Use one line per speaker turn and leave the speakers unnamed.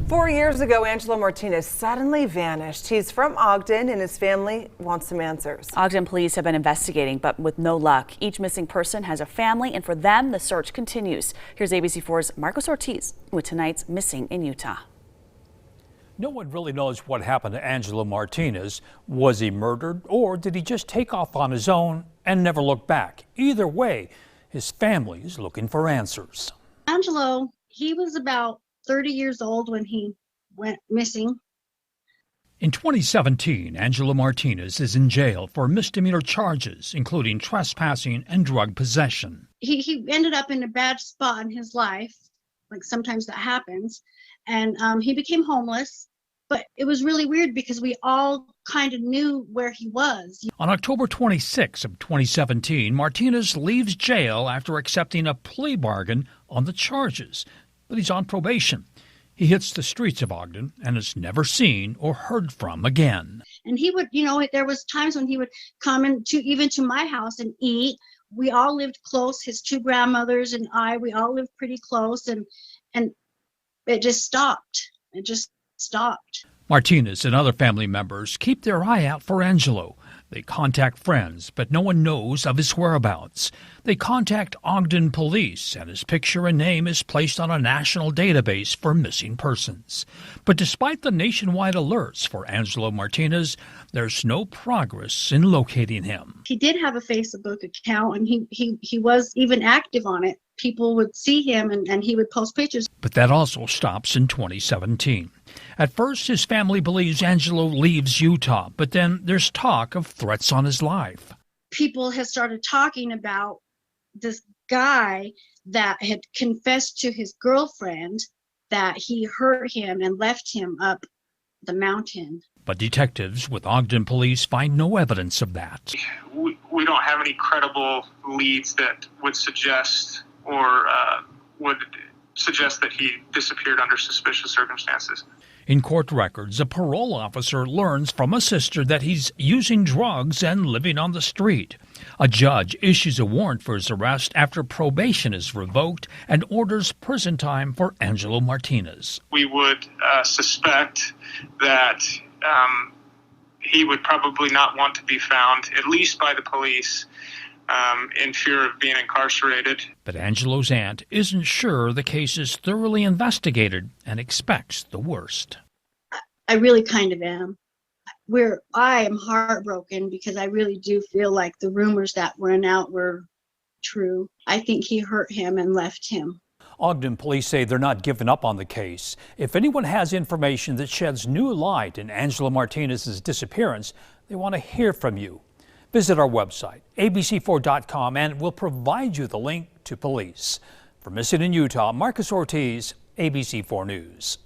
4 years ago, Angelo Martinez suddenly vanished. He's from Ogden and his family wants some answers.
Ogden police have been investigating, but with no luck. Each missing person has a family, and for them, the search continues. Here's ABC4's Marcos Ortiz with tonight's Missing in Utah.
No one really knows what happened to Angelo Martinez. Was he murdered, or did he just take off on his own and never look back? Either way, his family is looking for answers.
Angelo, he was about 30 years old when he went missing.
In 2017, Angelo Martinez is in jail for misdemeanor charges, including trespassing and drug possession.
He ended up in a bad spot in his life, like sometimes that happens, and he became homeless. But it was really weird because we all kind of knew where he was.
On October 26 of 2017, Martinez leaves jail after accepting a plea bargain on the charges. But he's on probation. He hits the streets of Ogden and is never seen or heard from again.
And he would, there was times when he would come even to my house and eat. We all lived close. His two grandmothers and we all lived pretty close, and it just stopped. It just stopped.
Martinez and other family members keep their eye out for Angelo. They contact friends, but no one knows of his whereabouts. They contact Ogden police, and his picture and name is placed on a national database for missing persons. But despite the nationwide alerts for Angelo Martinez, there's no progress in locating him.
He did have a Facebook account, and he was even active on it. People would see him, and he would post pictures.
But that also stops in 2017. At first, his family believes Angelo leaves Utah, but then there's talk of threats on his life.
People have started talking about this guy that had confessed to his girlfriend that he hurt him and left him up the mountain.
But detectives with Ogden police find no evidence of that.
We don't have any credible leads that would suggest that he disappeared under suspicious circumstances.
In court records, a parole officer learns from a sister that he's using drugs and living on the street. A judge issues a warrant for his arrest after probation is revoked and orders prison time for Angelo Martinez.
We would suspect that he would probably not want to be found, at least by the police, in fear of being incarcerated.
But Angelo's aunt isn't sure the case is thoroughly investigated and expects the worst.
I really kind of am. I am heartbroken because I really do feel like the rumors that went out were true. I think he hurt him and left him.
Ogden police say they're not giving up on the case. If anyone has information that sheds new light in Angelo Martinez's disappearance, they want to hear from you. Visit our website, abc4.com, and we'll provide you the link to police. For Missing in Utah, Marcos Ortiz, ABC4 News.